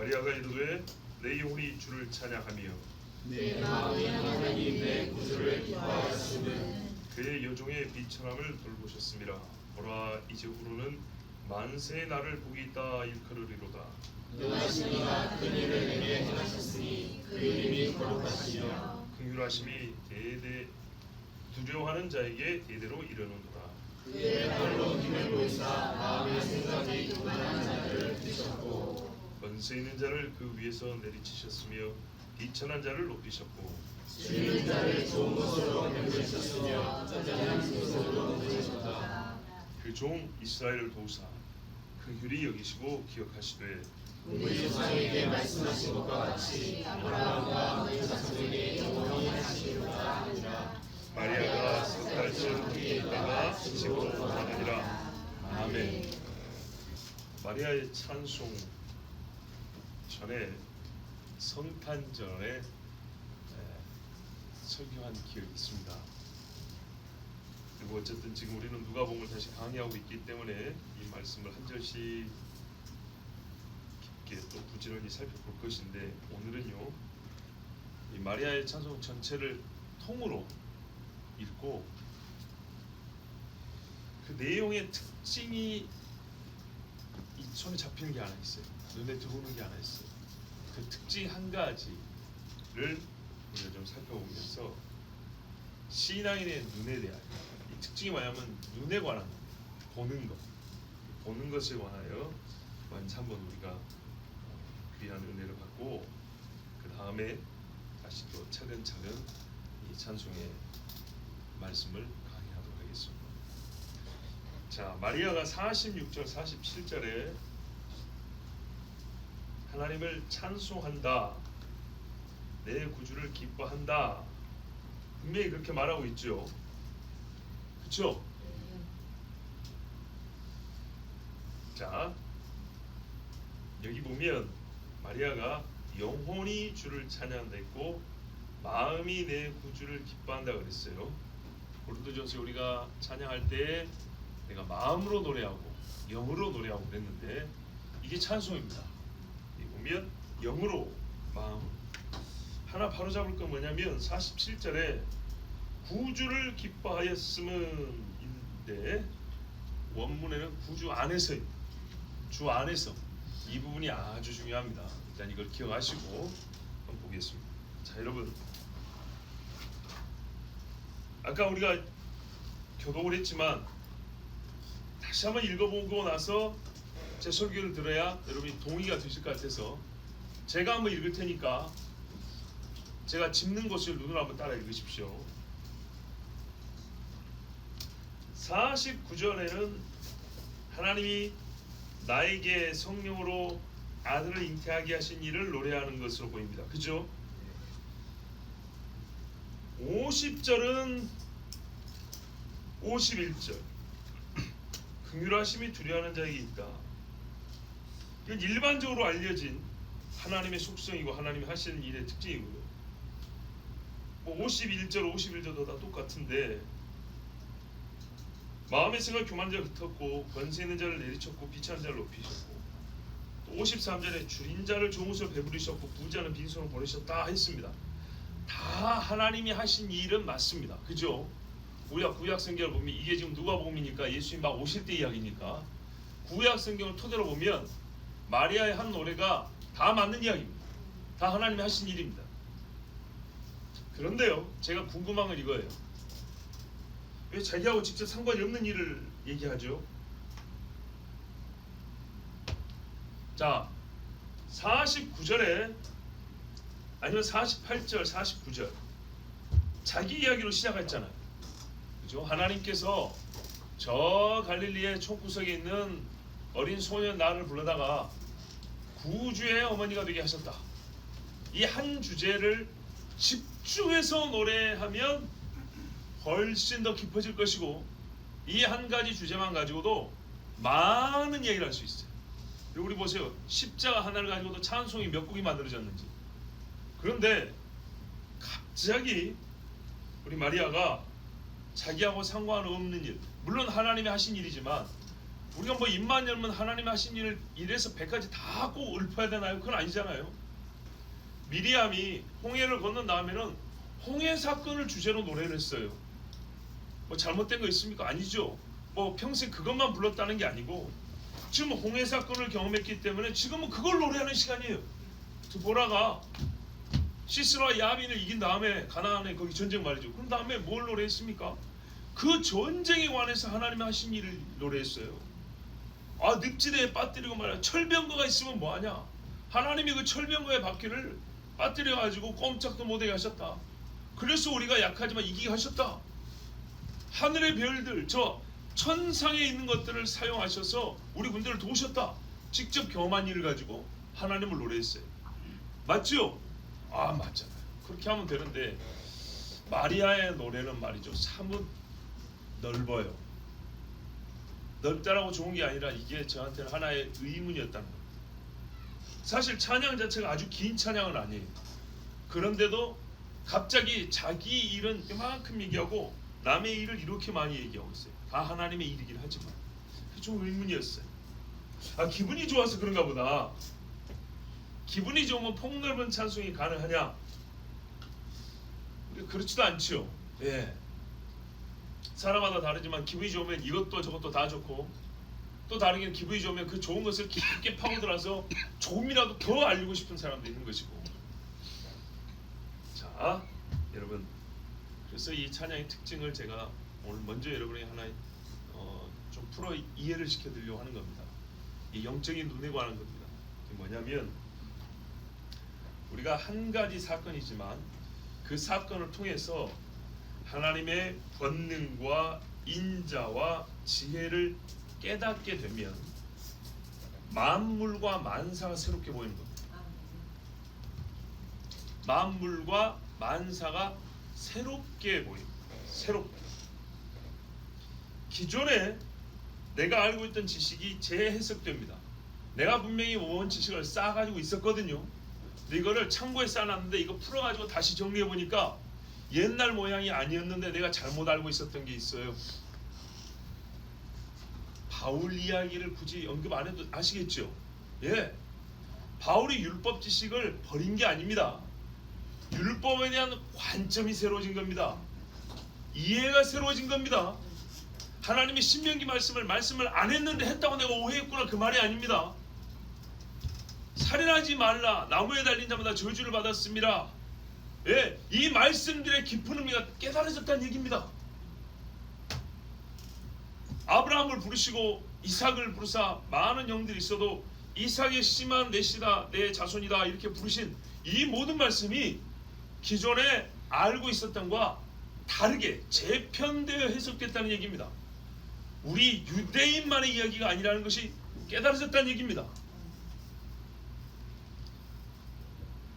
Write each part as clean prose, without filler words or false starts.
마리아가 이르되 내 영혼이 주를 찬양하며 내 마음이 하나님 내 구주를 기뻐하였으면 그의 여종의 비천함을 돌보셨음이라. 보라 이제후로는 만세의 날을 복이 있다 일컬으리로다. 여호와시니가 그 일을 내게 행하셨으니 그 이름이 거룩하시며 긍휼하심이 대대 두려워하는 자에게 대대로 이르는도다. 그의 발로 힘을 보이사 마음의 생각이 교만한 자들을 드셨고 권세 있는 자를 그 위에서 내리치셨으며 비천한 자를 높이셨고 죽는 자를 좋은 곳으로 내리셨으며 쩌쩌는 곳으로 내리셨다. 그 종 이스라엘을 도우사 긍휼히 여기시고 기억하시되 우리 조상에게 말씀하신 것과 같이 아브라함과 그의 자손에게 영원히 하시리로다 하니라. 마리아가 석 달쯤 함께 있다가 집으로 돌아가니라. 아멘. 마리아의 찬송 전에 성탄 전에 설교한 기억이 있습니다. 그리고 어쨌든 지금 우리는 누가복음을 다시 강의하고 있기 때문에 이 말씀을 한 절씩 깊게 또 부지런히 살펴볼 것인데, 오늘은요 이 마리아의 찬송 전체를 통으로 읽고 그 내용의 특징이 이 손에 잡히는 게 하나 있어요. 눈에 들어오는 게 하나 있어요. 그 특징 한 가지를 우리가 좀 살펴보면서 신앙인의 눈에 대하여, 이 특징이 뭐냐면 눈에 관한 보는 것, 보는 것에 관하여 먼저 한번 우리가 귀한 은혜를 받고 그 다음에 다시 또 차근차근 이 찬송의 말씀을 강의하도록 하겠습니다. 자, 마리아가 46절 47절에 하나님을 찬송한다, 내 구주를 기뻐한다, 분명히 그렇게 말하고 있죠. 그렇죠? 자, 여기 보면 마리아가 영혼이 주를 찬양한다 했고 마음이 내 구주를 기뻐한다 그랬어요. 고린도전서 우리가 찬양할 때 내가 마음으로 노래하고 영으로 노래하고 그랬는데 이게 찬송입니다. 여기 보면 영으로, 마음으로. 하나 바로 잡을 건 뭐냐면 47절에 구주를 기뻐하였음은 인데 원문에는 구주 안에서, 주 안에서, 이 부분이 아주 중요합니다. 일단 이걸 기억하시고 한번 보겠습니다. 자, 여러분, 아까 우리가 교독을 했지만 다시 한번 읽어보고 나서 제 설교를 들어야 여러분이 동의가 되실 것 같아서 제가 한번 읽을 테니까 제가 짚는 것을 눈으로 한번 따라 읽으십시오. 49절에는 하나님이 나에게 성령으로 아들을 잉태하게 하신 일을 노래하는 것으로 보입니다. 그죠? 50절은 51절 긍휼하심이 두려워하는 자에게 있다. 이건 일반적으로 알려진 하나님의 속성이고 하나님이 하시는 일의 특징이고요. 51절, 51절도 다 똑같은데 마음의 생각 교만한 자를 흩었고 권세 있는 자를 내리쳤고 비천한 자를 높이셨고, 또 53절에 줄인 자를 좋은 것을 배부르셨고 부자는 빈손을 보내셨다 했습니다. 다 하나님이 하신 일은 맞습니다. 그죠? 우리가 구약 성경을 보면 이게 지금 누가복음이니까 예수님 막 오실 때 이야기니까 구약 성경을 토대로 보면 마리아의 한 노래가 다 맞는 이야기입니다. 다 하나님이 하신 일입니다. 그런데요, 제가 궁금한 건 이거예요. 왜 자기하고 직접 상관이 없는 일을 얘기하죠? 자, 49절에 아니면 48절, 49절 자기 이야기로 시작했잖아요. 그죠? 하나님께서 저 갈릴리의 촌구석에 있는 어린 소년 나를 불러다가 구주의 어머니가 되게 하셨다. 이 한 주제를 집중해서 노래하면 훨씬 더 깊어질 것이고, 이 한 가지 주제만 가지고도 많은 얘기를 할 수 있어요. 그리고 우리 보세요. 십자가 하나를 가지고도 찬송이 몇 곡이 만들어졌는지. 그런데 갑자기 우리 마리아가 자기하고 상관없는 일, 물론 하나님이 하신 일이지만 우리가 뭐 입만 열면 하나님 하신 일을 1에서 100까지 다 꼭 읊어야 되나요? 그건 아니잖아요. 미리암이 홍해를 건넌 다음에는 홍해 사건을 주제로 노래를 했어요. 뭐 잘못된 거 있습니까? 아니죠. 뭐 평생 그것만 불렀다는 게 아니고 지금 홍해 사건을 경험했기 때문에 지금은 그걸 노래하는 시간이에요. 드보라가 시스라와 야빈을 이긴 다음에 가나안에 거기 전쟁 말이죠. 그런 다음에 뭘 노래했습니까? 그 전쟁에 관해서 하나님이 하신 일을 노래했어요. 아, 늪지대에 빠뜨리고 말이야. 철병거가 있으면 뭐하냐? 하나님이 그 철병거의 바퀴를 빠뜨려가지고 꼼짝도 못하게 하셨다. 그래서 우리가 약하지만 이기게 하셨다. 하늘의 별들, 저 천상에 있는 것들을 사용하셔서 우리 군대를 도우셨다. 직접 경험한 일을 가지고 하나님을 노래했어요. 맞죠? 아, 맞잖아요. 그렇게 하면 되는데 마리아의 노래는 말이죠, 사뭇 넓어요. 넓다라고 좋은 게 아니라 이게 저한테는 하나의 의문이었다는 겁니다. 사실 찬양 자체가 아주 긴 찬양은 아니에요. 그런데도 갑자기 자기 일은 이만큼 얘기하고 남의 일을 이렇게 많이 얘기하고 있어요. 다 하나님의 일이긴 하지만 좀 의문이었어요. 아, 기분이 좋아서 그런가 보다. 기분이 좋으면 폭넓은 찬송이 가능하냐? 그렇지도 않죠. 예. 사람마다 다르지만 기분이 좋으면 이것도 저것도 다 좋고, 또 다르게 기분이 좋으면 그 좋은 것을 깊게 파고들어서 조금이라도 더 알리고 싶은 사람도 있는 것이고. 자, 여러분, 그래서 이 찬양의 특징을 제가 오늘 먼저 여러분에게 하나 좀 풀어 이해를 시켜드리려고 하는 겁니다. 이 영적인 눈에 관한 겁니다. 이게 뭐냐면 우리가 한 가지 사건이지만 그 사건을 통해서 하나님의 권능과 인자와 지혜를 깨닫게 되면 만물과 만사가 새롭게 보이는 겁니다. 만물과 만사가 새롭게 보입니다. 새롭게. 기존에 내가 알고 있던 지식이 재해석됩니다. 내가 분명히 모은 지식을 쌓아가지고 있었거든요. 근데 이거를 창고에 쌓아놨는데 이거 풀어가지고 다시 정리해보니까 옛날 모양이 아니었는데 내가 잘못 알고 있었던 게 있어요. 바울 이야기를 굳이 언급 안 해도 아시겠죠? 예, 바울이 율법 지식을 버린 게 아닙니다. 율법에 대한 관점이 새로워진 겁니다. 이해가 새로워진 겁니다. 하나님이 신명기 말씀을 안 했는데 했다고 내가 오해했구나, 그 말이 아닙니다. 살인하지 말라, 나무에 달린 자마다 저주를 받았습니다. 예, 이 말씀들의 깊은 의미가 깨달아졌다는 얘기입니다. 아브라함을 부르시고 이삭을 부르사 많은 영들이 있어도 이삭의 씨만 내 씨다, 내 자손이다 이렇게 부르신 이 모든 말씀이 기존에 알고 있었던 것과 다르게 재편되어 해석됐다는 얘기입니다. 우리 유대인만의 이야기가 아니라는 것이 깨달아졌다는 얘기입니다.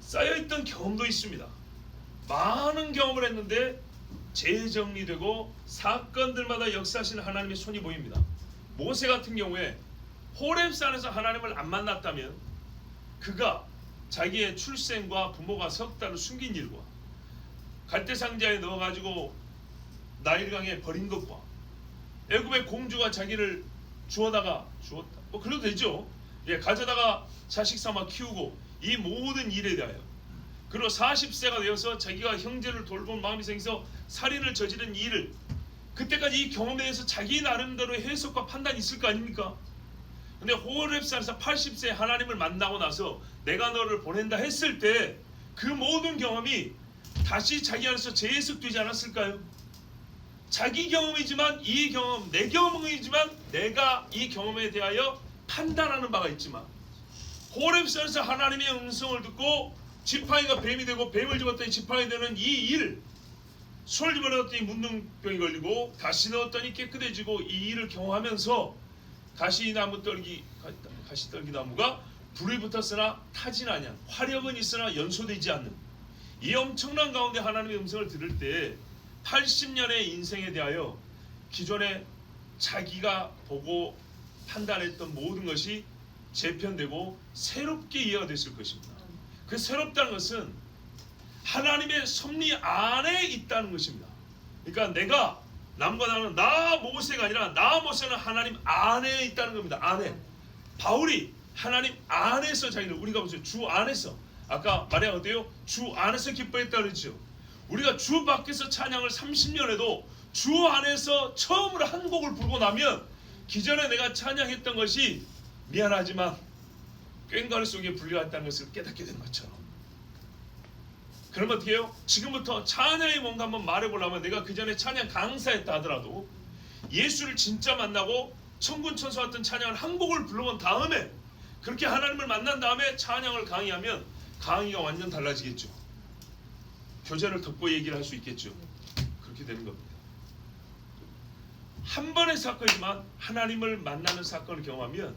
쌓여있던 경험도 있습니다. 많은 경험을 했는데 재정리되고 사건들마다 역사하시는 하나님의 손이 보입니다. 모세 같은 경우에 호렙산에서 하나님을 안 만났다면 그가 자기의 출생과 부모가 석 달을 숨긴 일과 갈대상자에 넣어가지고 나일강에 버린 것과 애굽의 공주가 자기를 주었다 뭐 그래도 되죠. 예, 가져다가 자식 삼아 키우고 이 모든 일에 대하여, 그리고 40세가 되어서 자기가 형제를 돌볼 마음이 생겨서 살인을 저지른 일을, 그때까지 이 경험에 대해서 자기 나름대로의 해석과 판단이 있을 거 아닙니까? 근데 호렙산에서 80세에 하나님을 만나고 나서 내가 너를 보낸다 했을 때 그 모든 경험이 다시 자기 안에서 재해석되지 않았을까요? 자기 경험이지만 이 경험, 내 경험이지만 내가 이 경험에 대하여 판단하는 바가 있지만, 호렙산에서 하나님의 음성을 듣고 지팡이가 뱀이 되고 뱀을 집었더니 지팡이 되는 이 일, 술 집어넣었더니 문둥병이 걸리고 다시 넣었더니 깨끗해지고, 이 일을 경험하면서 가시떨기 나무가 불이 붙었으나 타진 아니한, 화력은 있으나 연소되지 않는 이 엄청난 가운데 하나님의 음성을 들을 때 80년의 인생에 대하여 기존에 자기가 보고 판단했던 모든 것이 재편되고 새롭게 이해가 됐을 것입니다. 그 새롭다는 것은 하나님의 섭리 안에 있다는 것입니다. 그러니까 내가 남과 나는 나 모세가 아니라 나 모세는 하나님 안에 있다는 겁니다. 안에. 바울이 하나님 안에서 자기를, 우리가 보세요. 주 안에서. 아까 마리아가 어때요? 주 안에서 기뻐했다 그랬죠. 우리가 주 밖에서 찬양을 30년 해도 주 안에서 처음으로 한 곡을 부르고 나면 기존에 내가 찬양했던 것이 미안하지만 꽹과리 속에 불려왔다는 것을 깨닫게 되는 것처럼. 그러면 어떻게 해요? 지금부터 찬양이 뭔가 한번 말해보려면 내가 그 전에 찬양 강사했다 하더라도 예수를 진짜 만나고 천군천사 같은 찬양을 한 곡을 불러본 다음에 그렇게 하나님을 만난 다음에 찬양을 강의하면 강의가 완전 달라지겠죠. 교재를 덮고 얘기를 할 수 있겠죠. 그렇게 되는 겁니다. 한 번의 사건이지만 하나님을 만나는 사건을 경험하면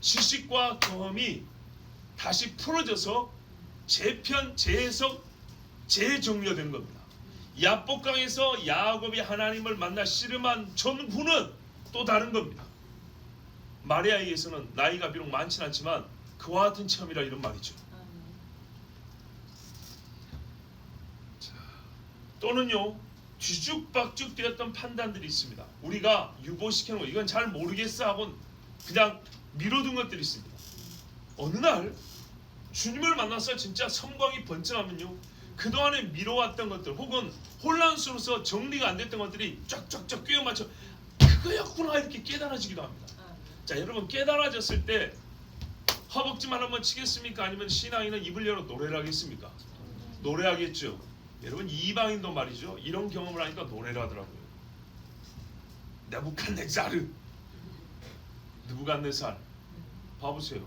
지식과 경험이 다시 풀어져서 재편, 재해석, 재정리되는 겁니다. 야복강에서 야곱이 하나님을 만나 씨름한 전후는 또 다른 겁니다. 마리아에게서는 나이가 비록 많지는 않지만 그와 같은 체험이라 이런 말이죠. 자, 또는요 뒤죽박죽 되었던 판단들이 있습니다. 우리가 유보시켜놓은 거 이건 잘 모르겠어 하고 그냥 미뤄둔 것들이 있습니다. 어느 날 주님을 만나서 진짜 섬광이 번쩍하면요 그동안에 미뤄왔던 것들 혹은 혼란스러워서 정리가 안 됐던 것들이 쫙쫙쫙 꿰어 맞춰 그거였구나 이렇게 깨달아지기도 합니다. 자, 여러분 깨달아졌을 때 허벅지만 한번 치겠습니까? 아니면 신앙인은 입을 열어 노래를 하겠습니까? 노래하겠죠. 여러분 이방인도 말이죠 이런 경험을 하니까 노래를 하더라고요. 느부갓네살 봐보세요.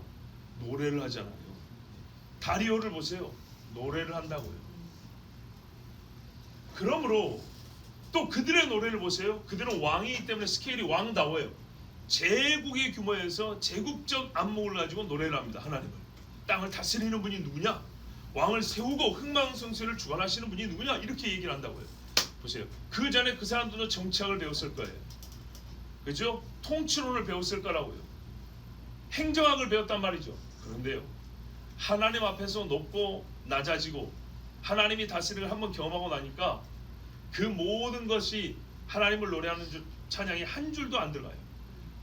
노래를 하잖아요. 다리오를 보세요. 노래를 한다고요. 그러므로 또 그들의 노래를 보세요. 그들은 왕이기 때문에 스케일이 왕다워요. 제국의 규모에서 제국적 안목을 가지고 노래를 합니다. 하나님을. 땅을 다스리는 분이 누구냐? 왕을 세우고 흥망성쇠를 주관하시는 분이 누구냐? 이렇게 얘기를 한다고요. 보세요. 그 전에 그 사람들도 정치학을 배웠을 거예요. 그죠? 통치론을 배웠을 거라고요. 행정학을 배웠단 말이죠. 그런데요, 하나님 앞에서 높고 낮아지고 하나님이 다스리는 걸 한번 경험하고 나니까 그 모든 것이 하나님을 노래하는 찬양이 한 줄도 안 들어가요.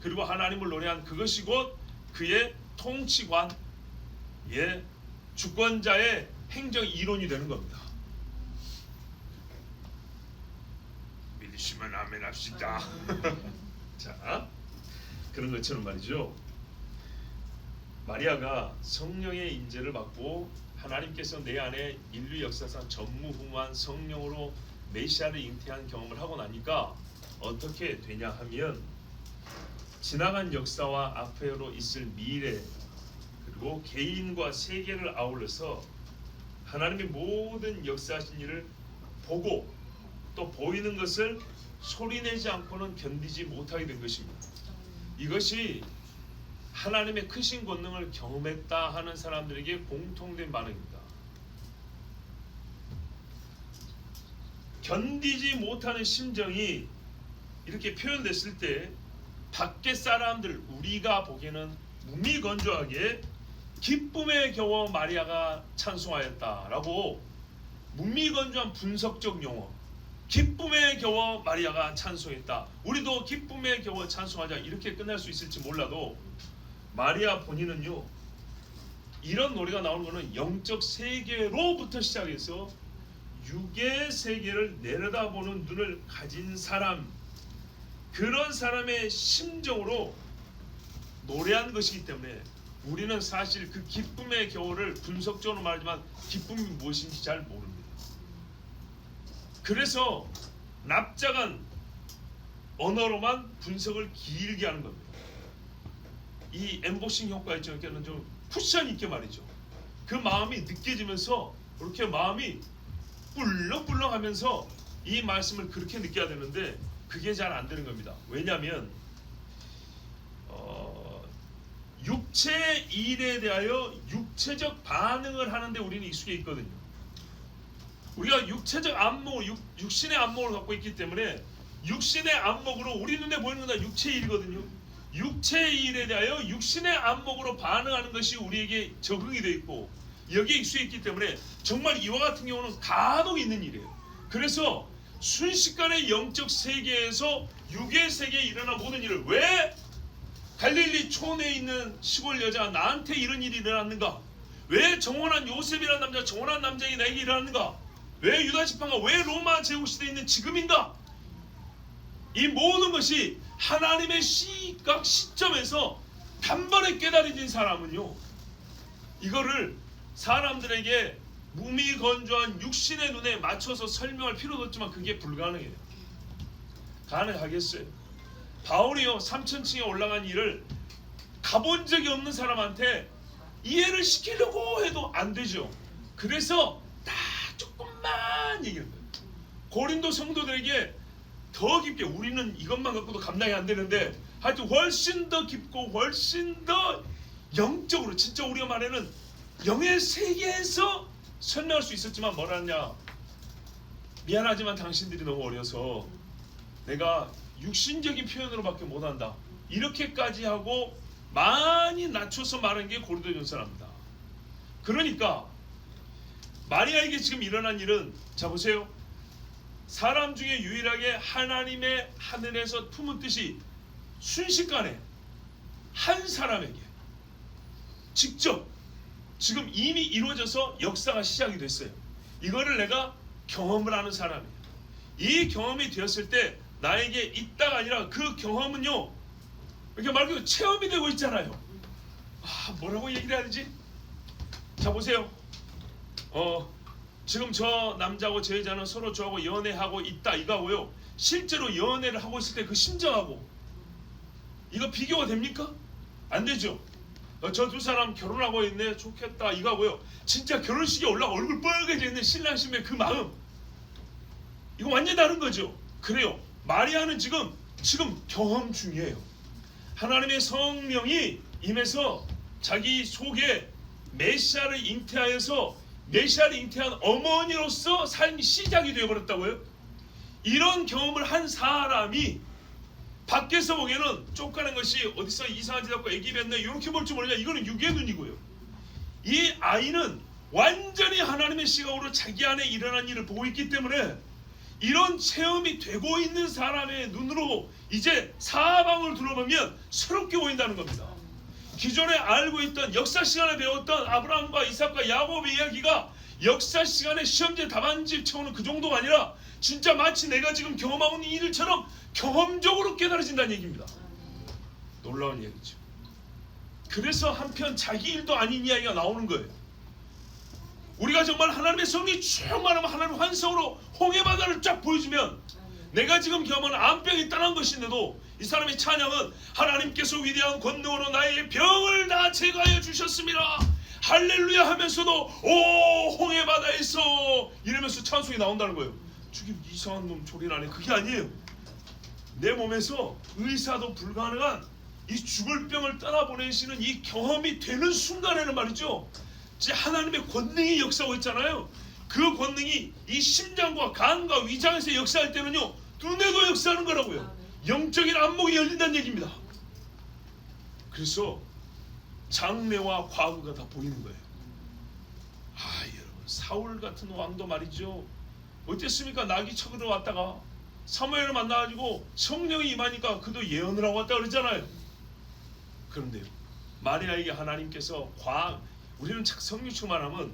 그리고 하나님을 노래한 그것이 곧 그의 통치관, 주권자의 행정 이론이 되는 겁니다. 믿으시면 아멘 합시다. 자, 그런 것처럼 말이죠. 마리아가 성령의 인재를 받고 하나님께서 내 안에 인류 역사상 전무후무한 성령으로 메시아를 잉태한 경험을 하고 나니까 어떻게 되냐 하면 지나간 역사와 앞으로 있을 미래 그리고 개인과 세계를 아울러서 하나님의 모든 역사하신 일을 보고 또 보이는 것을 소리내지 않고는 견디지 못하게 된 것입니다. 이것이 하나님의 크신 권능을 경험했다 하는 사람들에게 공통된 반응입니다. 견디지 못하는 심정이 이렇게 표현됐을 때 밖에 사람들 우리가 보기에는 무미건조하게 기쁨에 겨워 마리아가 찬송하였다라고 무미건조한 분석적 용어 기쁨에 겨워 마리아가 찬송했다. 우리도 기쁨에 겨워 찬송하자 이렇게 끝날 수 있을지 몰라도 마리아 본인은요 이런 노래가 나오는 것은 영적 세계로부터 시작해서 육의 세계를 내려다보는 눈을 가진 사람 그런 사람의 심정으로 노래한 것이기 때문에 우리는 사실 그 기쁨의 겨울을 분석적으로 말하지만 기쁨이 무엇인지 잘 모릅니다. 그래서 납작한 언어로만 분석을 길게 하는 겁니다. 이 엠보싱 효과 있죠. 그러니까 좀 쿠션 있게 말이죠. 그 마음이 느껴지면서 그렇게 마음이 뿔렁뿔렁하면서 이 말씀을 그렇게 느껴야 되는데 그게 잘 안 되는 겁니다. 왜냐하면 육체 일에 대하여 육체적 반응을 하는데 우리는 익숙해 있거든요. 우리가 육체적 안목을 육신의 안목을 갖고 있기 때문에 육신의 안목으로 우리 눈에 보이는 건 다 육체의 일이거든요. 육체의 일에 대하여 육신의 안목으로 반응하는 것이 우리에게 적응이 되어 있고 여기에 익숙해 있기 때문에 정말 이와 같은 경우는 간혹 있는 일이에요. 그래서 순식간에 영적 세계에서 육의 세계에 일어난 모든 일을 왜 갈릴리 촌에 있는 시골 여자 나한테 이런 일이 일어났는가? 왜 정원한 요셉이라는 남자, 정원한 남자에게 나에게 일어났는가? 왜 유다 지파가 왜 로마 제국시대에 있는 지금인가? 이 모든 것이 하나님의 시각 시점에서 단번에 깨달아진 사람은요, 이거를 사람들에게 무미건조한 육신의 눈에 맞춰서 설명할 필요도 없지만 그게 불가능해요. 가능하겠어요? 바울이요 3,000층에 올라간 일을 가본 적이 없는 사람한테 이해를 시키려고 해도 안 되죠. 그래서 다 조금만 얘기하는 거예요. 고린도 성도들에게 더 깊게, 우리는 이것만 갖고도 감당이 안 되는데 하여튼 훨씬 더 깊고 훨씬 더 영적으로, 진짜 우리가 말하는 영의 세계에서 설명할 수 있었지만 뭐라냐, 미안하지만 당신들이 너무 어려서 내가 육신적인 표현으로밖에 못한다, 이렇게까지 하고 많이 낮춰서 말한 게 고린도전서랍니다. 그러니까 마리아에게 지금 일어난 일은, 자 보세요, 사람 중에 유일하게 하나님의 하늘에서 품은 뜻이 순식간에 한 사람에게 직접 지금 이미 이루어져서 역사가 시작이 됐어요. 이거를 내가 경험을 하는 사람이에요. 이 경험이 되었을 때 나에게 있다가 아니라 그 경험은요, 이렇게 말 그대로 체험이 되고 있잖아요. 뭐라고 얘기를 해야 되지? 자 보세요. 지금 저 남자하고 저 여자는 서로 저하고 연애하고 있다 이거고요. 실제로 연애를 하고 있을 때 그 심정하고 이거 비교가 됩니까? 안 되죠. 저 두 사람 결혼하고 있네, 좋겠다 이거고요. 진짜 결혼식에 올라가 얼굴 빨개져 있는 신랑 신부의 그 마음, 이거 완전히 다른 거죠. 그래요. 마리아는 지금 경험 중이에요. 하나님의 성령이 임해서 자기 속에 메시아를 잉태하여서 메시아를 잉태한 어머니로서 삶이 시작이 되어버렸다고요. 이런 경험을 한 사람이 밖에서 보기에는 쫓겨난 것이 어디서 이상한 짓 하고 애기 뱉네 이렇게 볼 줄 모르냐, 이거는 육의 눈이고요. 이 아이는 완전히 하나님의 시각으로 자기 안에 일어난 일을 보고 있기 때문에 이런 체험이 되고 있는 사람의 눈으로 이제 사방을 둘러보면 새롭게 보인다는 겁니다. 기존에 알고 있던 역사 시간에 배웠던 아브라함과 이삭과 야곱의 이야기가 역사 시간에 시험지 답안지 채우는 그 정도가 아니라 진짜 마치 내가 지금 경험하고 있는 일처럼 경험적으로 깨달아진다는 얘기입니다. 놀라운 얘기죠. 그래서 한편 자기 일도 아닌 이야기가 나오는 거예요. 우리가 정말 하나님의 성령이 충만하면 하나님의 환상으로 홍해 바다를 쫙 보여주면 내가 지금 경험하는 암병이 떠난 것인데도 이 사람의 찬양은 하나님께서 위대한 권능으로 나의 병을 다 제거하여 주셨습니다, 할렐루야 하면서도 오 홍해 바다에서 이러면서 찬송이 나온다는 거예요. 죽임 이상한 놈 조리나네. 그게 아니에요. 내 몸에서 의사도 불가능한 이 죽을 병을 떠나보내시는 이 경험이 되는 순간에는 말이죠, 하나님의 권능이 역사하고 있잖아요. 그 권능이 이 심장과 간과 위장에서 역사할 때는요, 눈에도 역사하는 거라고요. 영적인 안목이 열린다는 얘기입니다. 그래서 장래와 과거가 다 보이는 거예요. 여러분, 사울 같은 왕도 말이죠, 어땠습니까? 나귀 쳐들어 왔다가 사무엘을 만나가지고 성령이 임하니까 그도 예언을 하고 왔다 그러잖아요. 그런데요, 마리아에게 하나님께서 우리는 성령 충만하면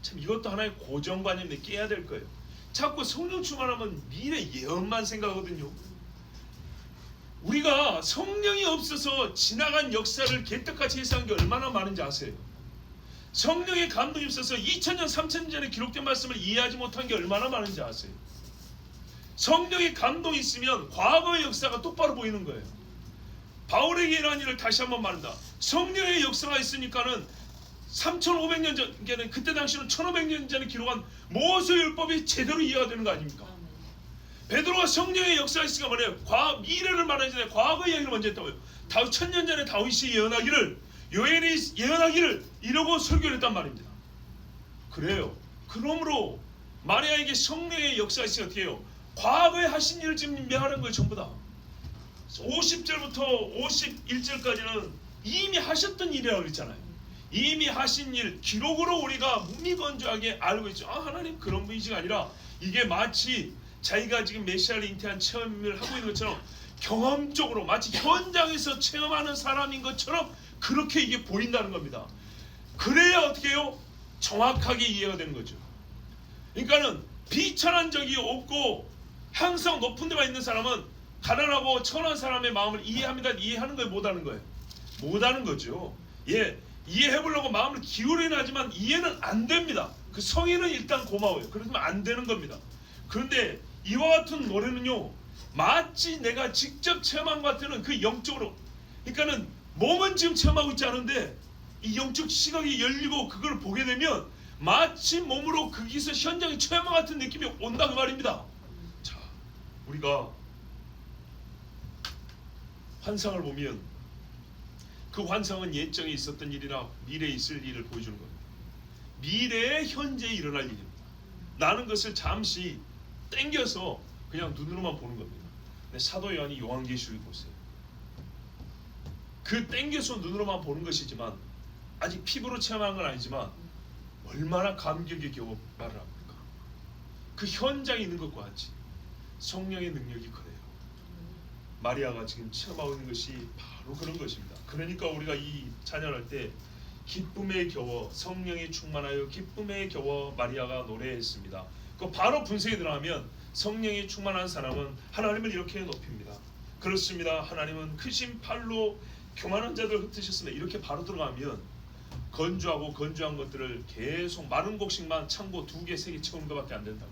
참 이것도 하나의 고정관념인데 깨야 될 거예요. 자꾸 성령 충만하면 미래 예언만 생각하거든요. 우리가 성령이 없어서 지나간 역사를 개떡같이 해석한 게 얼마나 많은지 아세요? 성령의 감동이 없어서 2000년 3000년 전에 기록된 말씀을 이해하지 못한 게 얼마나 많은지 아세요? 성령의 감동이 있으면 과거의 역사가 똑바로 보이는 거예요. 바울에게 일어난 일을 다시 한번 말한다. 성령의 역사가 있으니까는 3500년 전에는, 그때 당시는 1500년 전에 기록한 모세율법이 제대로 이해가 되는 거 아닙니까? 베드로가 성령의 역사가 있으니까 뭐래요? 미래를 말하기 전에 과거 이야기를 먼저 했다고요. 1000년 전에 다윗이 예언하기를, 요엘이 예언하기를 이러고 설교를 했단 말입니다. 그래요. 그러므로 마리아에게 성령의 역사가 있으니까 어떻게 해요? 과거에 하신 일을 지금 명하는 거예요. 전부 다 50절부터 51절까지는 이미 하셨던 일이라고 그랬잖아요. 이미 하신 일 기록으로 우리가 무미건조하게 알고 있죠. 하나님 그런 분이시가 아니라 이게 마치 자기가 지금 메시아를 잉태한 체험을 하고 있는 것처럼 경험적으로 마치 현장에서 체험하는 사람인 것처럼 그렇게 이게 보인다는 겁니다. 그래야 어떻게 해요? 정확하게 이해가 되는 거죠. 그러니까는 비천한 적이 없고 항상 높은 데만 있는 사람은 가난하고 천한 사람의 마음을 이해합니다. 이해하는 거예요? 못하는 거예요? 못하는 거죠. 예, 이해해보려고 마음을 기울이긴 하지만 이해는 안 됩니다. 그 성의는 일단 고마워요. 그러면 안 되는 겁니다. 그런데 이와 같은 노래는요, 마치 내가 직접 체험한 것 같은 그 영적으로, 그러니까는 몸은 지금 체험하고 있지 않은데 이 영적 시각이 열리고 그걸 보게 되면 마치 몸으로 거기서 현장에 체험한 같은 느낌이 온다 그 말입니다. 자, 우리가 환상을 보면 그 환상은 예정에 있었던 일이나 미래에 있을 일을 보여주는 겁니다. 미래에 현재에 일어날 일입니다. 나는 것을 잠시 땡겨서 그냥 눈으로만 보는 겁니다. 근데 사도 요한이 요한계시록을 보세요. 그 땡겨서 눈으로만 보는 것이지만 아직 피부로 체험하는 건 아니지만 얼마나 감격에 겨워 말을 합니까? 그 현장에 있는 것과 같이 성령의 능력이 그래요. 마리아가 지금 체험하고 있는 것이 바로 그런 것입니다. 그러니까 우리가 이 찬양할 때 기쁨에 겨워 성령이 충만하여 기쁨에 겨워 마리아가 노래했습니다. 그 바로 분석에 들어가면 성령이 충만한 사람은 하나님을 이렇게 높입니다. 그렇습니다. 하나님은 크신 팔로 교만한 자들 흩으셨습니다. 이렇게 바로 들어가면 건조하고 건조한 것들을 계속 마른 곡식만 창고 2개, 3개 채우는 것밖에 안 된다고.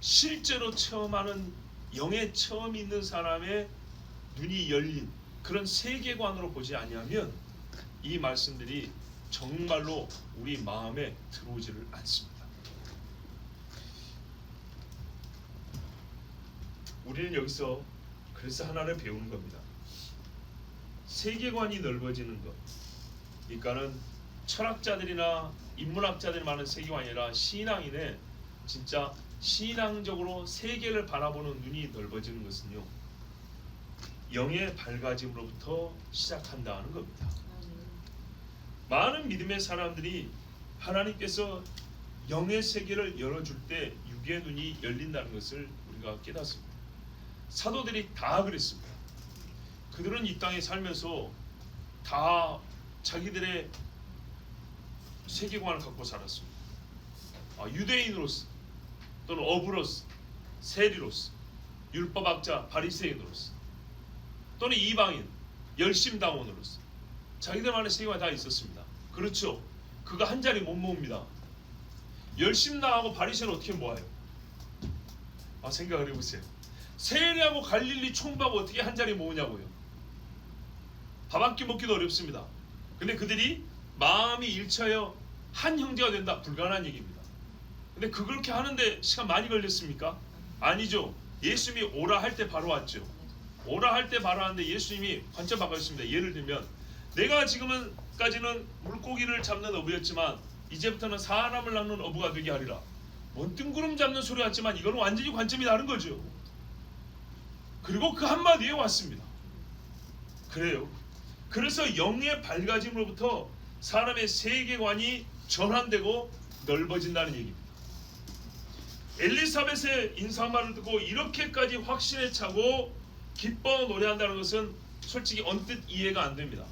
실제로 체험하는 영의 체험이 있는 사람의 눈이 열린 그런 세계관으로 보지 아니하면 이 말씀들이 정말로 우리 마음에 들어오지를 않습니다. 우리는 여기서 그래서 하나를 배우는 겁니다. 세계관이 넓어지는 것. 그러니까는 철학자들이나 인문학자들이 많은 세계관이 아니라 신앙인의 진짜 신앙적으로 세계를 바라보는 눈이 넓어지는 것은요, 영의 밝아짐으로부터 시작한다는 겁니다. 많은 믿음의 사람들이 하나님께서 영의 세계를 열어줄 때 육의 눈이 열린다는 것을 우리가 깨닫습니다. 사도들이 다 그랬습니다. 그들은 이 땅에 살면서 다 자기들의 세계관을 갖고 살았습니다. 유대인으로서 또는 어부로서, 세리로서, 율법학자, 바리새인으로서 또는 이방인, 열심당원으로서 자기들만의 세계관이 다 있었습니다. 그렇죠. 그거 한 자리 못 모읍니다. 열심당하고 바리새인은 어떻게 모아요? 생각을 해보세요. 세리하고 갈릴리 총부하고 어떻게 한 자리 모으냐고요. 밥 한 끼 먹기도 어렵습니다. 근데 그들이 마음이 일치하여 한 형제가 된다. 불가능한 얘기입니다. 근데 그렇게 하는데 시간 많이 걸렸습니까? 아니죠. 예수님이 오라 할 때 바로 왔죠. 오라 할 때 바로 왔는데 예수님이 관점 바꿨습니다. 예를 들면 내가 지금까지는 물고기를 잡는 어부였지만 이제부터는 사람을 낚는 어부가 되게 하리라. 뭔 뜬구름 잡는 소리 같지만 이거는 완전히 관점이 다른 거죠. 그리고 그 한마디에 왔습니다. 그래요. 그래서 영의 밝아짐으로부터 사람의 세계관이 전환되고 넓어진다는 얘기입니다. 엘리사벳의 인사말을 듣고 이렇게까지 확신에 차고 기뻐 노래한다는 것은 솔직히 언뜻 이해가 안 됩니다.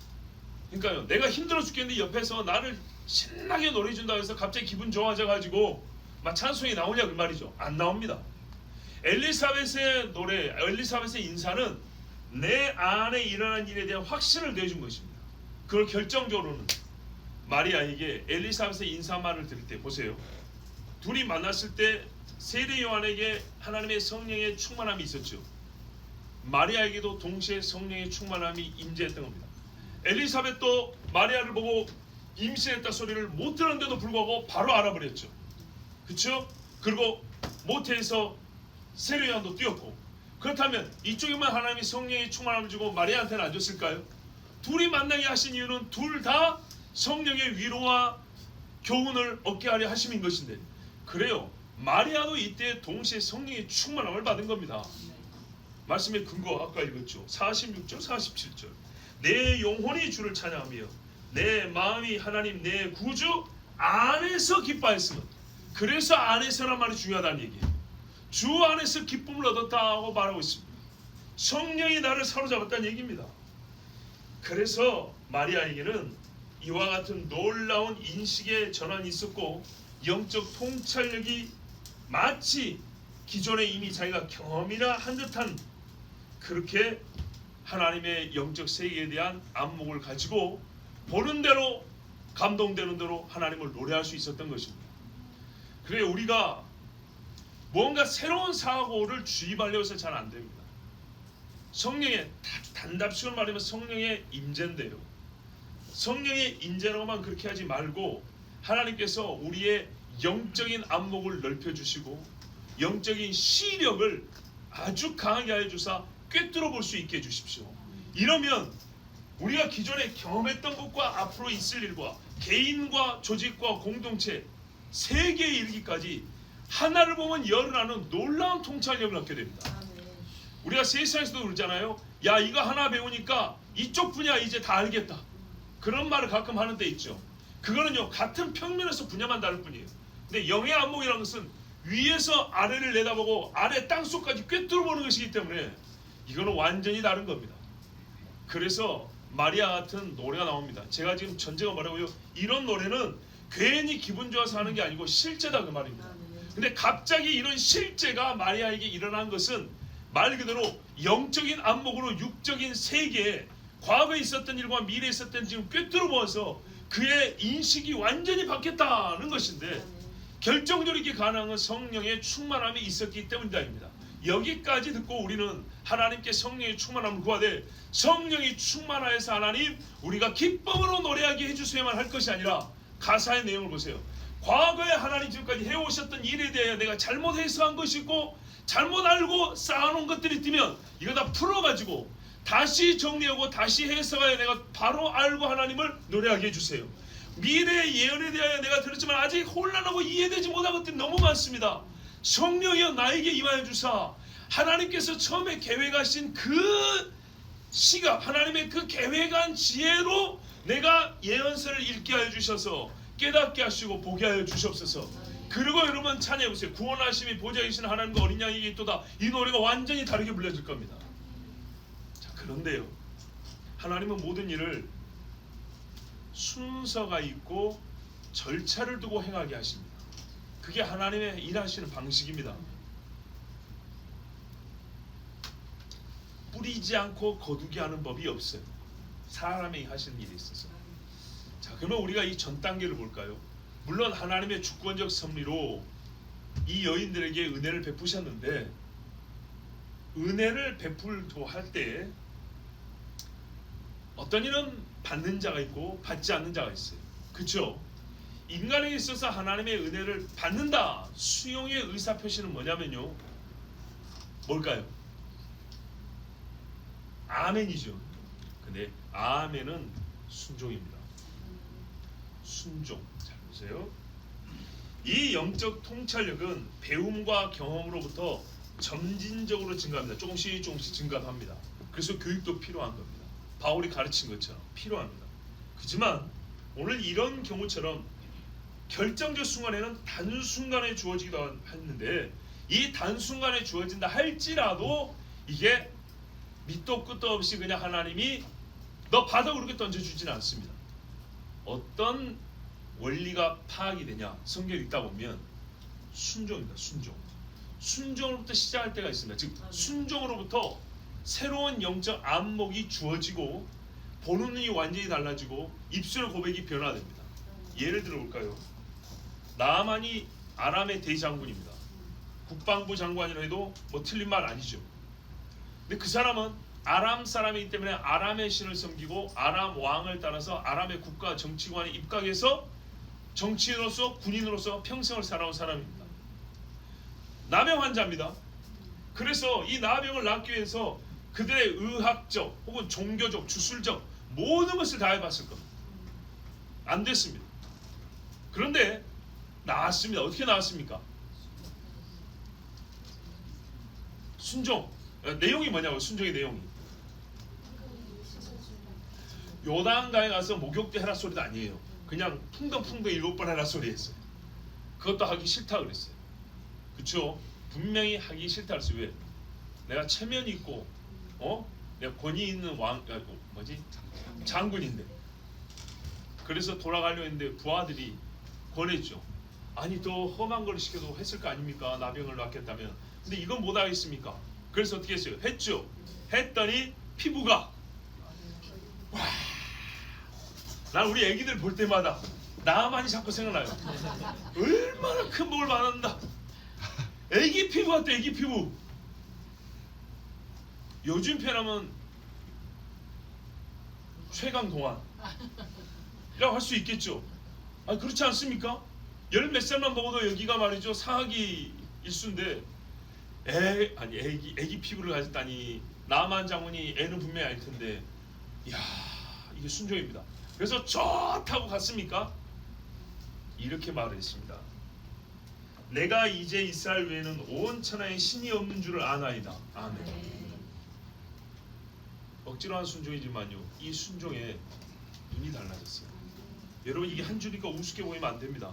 그러니까요, 내가 힘들어 죽겠는데 옆에서 나를 신나게 노래해준다고 해서 갑자기 기분 좋아져가지고 막 찬송이 나오냐 그 말이죠. 안 나옵니다. 엘리사벳의 노래, 엘리사벳의 인사는 내 안에 일어난 일에 대한 확신을 내준 것입니다. 그걸 결정적으로는 마리아에게 엘리사벳의 인사말을 들을 때 보세요. 둘이 만났을 때 세례 요한에게 하나님의 성령의 충만함이 있었죠. 마리아에게도 동시에 성령의 충만함이 임재했던 겁니다. 엘리사벳도 마리아를 보고 임신했다 소리를 못 들었는데도 불구하고 바로 알아버렸죠. 그렇죠? 그리고 모태에서 세례 요한도 뛰었고, 그렇다면 이쪽에만 하나님이 성령의 충만함을 주고 마리아한테는 안 줬을까요? 둘이 만나게 하신 이유는 둘 다 성령의 위로와 교훈을 얻게 하려 하심인 것인데, 그래요. 마리아도 이때 동시에 성령의 충만함을 받은 겁니다. 말씀의 근거 아까 읽었죠. 46절 47절 내 영혼이 주를 찬양하며 내 마음이 하나님 내 구주 안에서 기뻐했으면. 그래서 안에서란 말이 중요하다는 얘기예요. 주 안에서 기쁨을 얻었다고 말하고 있습니다. 성령이 나를 사로잡았다는 얘기입니다. 그래서 마리아에게는 이와 같은 놀라운 인식의 전환이 있었고 영적 통찰력이 마치 기존에 이미 자기가 경험이나 한 듯한 그렇게 하나님의 영적 세계에 대한 안목을 가지고 보는 대로 감동되는 대로 하나님을 노래할 수 있었던 것입니다. 그래 우리가 뭔가 새로운 사고를 주입하려고 해서 잘 안 됩니다. 성령의 단답식으로 말하면 성령의 임재인데요. 성령의 임재로만 그렇게 하지 말고 하나님께서 우리의 영적인 안목을 넓혀주시고 영적인 시력을 아주 강하게 하여 주사 꿰뚫어 볼 수 있게 해주십시오. 이러면 우리가 기존에 경험했던 것과 앞으로 있을 일과 개인과 조직과 공동체 세계에 이르기까지 하나를 보면 열을 하는 놀라운 통찰력을 얻게 됩니다. 우리가 세상에서도 그러잖아요. 야 이거 하나 배우니까 이쪽 분야 이제 다 알겠다. 그런 말을 가끔 하는 데 있죠. 그거는요 같은 평면에서 분야만 다를 뿐이에요. 근데 영의 안목이라는 것은 위에서 아래를 내다보고 아래 땅속까지 꿰뚫어 보는 것이기 때문에 이거는 완전히 다른 겁니다. 그래서 마리아 같은 노래가 나옵니다. 제가 지금 전제가 뭐라고요? 이런 노래는 괜히 기분 좋아서 하는 게 아니고 실제다 그 말입니다. 근데 갑자기 이런 실제가 마리아에게 일어난 것은 말 그대로 영적인 안목으로 육적인 세계에 과거에 있었던 일과 미래에 있었던 지금 꿰뚫어 보아서 그의 인식이 완전히 바뀌었다는 것인데 결정적으로 이렇게 가능한 건 성령의 충만함이 있었기 때문이다입니다. 여기까지 듣고 우리는 하나님께 성령의 충만함을 구하되 성령이 충만하여서 하나님 우리가 기쁨으로 노래하게 해주셔야만 할 것이 아니라 가사의 내용을 보세요. 과거에 하나님 지금까지 해오셨던 일에 대해 내가 잘못해서 한 것이 있고 잘못 알고 쌓아놓은 것들이 있으면 이거 다 풀어가지고 다시 정리하고 다시 해석하여 내가 바로 알고 하나님을 노래하게 해주세요. 미래의 예언에 대하여 내가 들었지만 아직 혼란하고 이해되지 못한 것들이 너무 많습니다. 성령이여 나에게 임하여 주사 하나님께서 처음에 계획하신 그 시각 하나님의 그 계획한 지혜로 내가 예언서를 읽게 하여 주셔서 깨닫게 하시고 보게 하여 주시옵소서. 그리고 여러분 찬양해 보세요. 구원하심이 보좌에 계신 하나님과 어린 양에게 있도다. 이 노래가 완전히 다르게 불려질 겁니다. 자, 그런데요 하나님은 모든 일을 순서가 있고 절차를 두고 행하게 하십니다. 그게 하나님의 일하시는 방식입니다. 뿌리지 않고 거두게 하는 법이 없어요. 사람이 하시는 일에 있어서. 자, 그러면 우리가 이 전 단계를 볼까요? 물론 하나님의 주권적 섭리로 이 여인들에게 은혜를 베푸셨는데 은혜를 베풀고 할 때 어떤 이는 받는 자가 있고 받지 않는 자가 있어요. 그렇죠? 인간에게 있어서 하나님의 은혜를 받는다. 수용의 의사표시는 뭐냐면요. 뭘까요? 아멘이죠. 근데 아멘은 순종입니다. 순종. 잘 보세요. 이 영적 통찰력은 배움과 경험으로부터 점진적으로 증가합니다. 조금씩 증가합니다. 그래서 교육도 필요한 겁니다. 바울이 가르친 것처럼 필요합니다. 그렇지만 오늘 이런 경우처럼 결정적 순간에는 단순간에 주어지기도 하는데 이 단순간에 주어진다 할지라도 이게 밑도 끝도 없이 그냥 하나님이 너 받아 그렇게 던져주지는 않습니다. 어떤 원리가 파악이 되냐 성경 읽다 보면 순종입니다. 순종으로부터 시작할 때가 있습니다. 즉 순종으로부터 새로운 영적 안목이 주어지고 보는 눈이 완전히 달라지고 입술 고백이 변화됩니다. 예를 들어 볼까요? 나아만이 아람의 대장군입니다. 국방부 장관이라 해도 뭐 틀린 말 아니죠. 근데 그 사람은 아람 사람이기 때문에 아람의 신을 섬기고 아람 왕을 따라서 아람의 국가 정치관에 입각해서 정치인으로서 군인으로서 평생을 살아온 사람입니다. 나병 환자입니다. 그래서 이 나병을 낫기 위해서 그들의 의학적 혹은 종교적 주술적 모든 것을 다 해봤을 겁니다. 안 됐습니다. 그런데 나았습니다. 어떻게 나았습니까? 순종. 내용이 뭐냐고 순종의 내용이. 요단강에 가서 목욕도 해라 소리도 아니에요. 그냥 풍덩풍덩 7번 해라 소리 했어요. 그것도 하기 싫다 그랬어요. 그렇죠? 분명히 하기 싫다 할수. 왜? 내가 체면이 있고 내가 권위 있는 장군인데. 그래서 돌아가려고 했는데 부하들이 권했죠. 아니 또 험한 걸 시켜도 했을 거 아닙니까? 나병을 낫겠다면. 근데 이건 못 하겠습니까? 그래서 어떻게 했어요? 했죠. 했더니 피부가 난 우리 애기들 볼 때마다 나만이 자꾸 생각나요. 얼마나 큰 복을 받았나. 애기 피부 같아. 애기 피부. 요즘 표현하면 최강동안 라고 할 수 있겠죠. 아 그렇지 않습니까? 열 몇 살만 먹어도 여기가 말이죠 상하기 일수인데 애기 피부를 가졌다니. 나만 장군이 애는 분명히 알 텐데. 이야 이게 순종입니다. 그래서 좋다고 갔습니까? 이렇게 말을 했습니다. 내가 이제 이스라엘 외에는 온 천하에 신이 없는 줄을 아나이다. 아멘. 억지로 한 순종이지만요 이 순종에 눈이 달라졌어요. 여러분 이게 한 줄이니까 우습게 보이면 안 됩니다.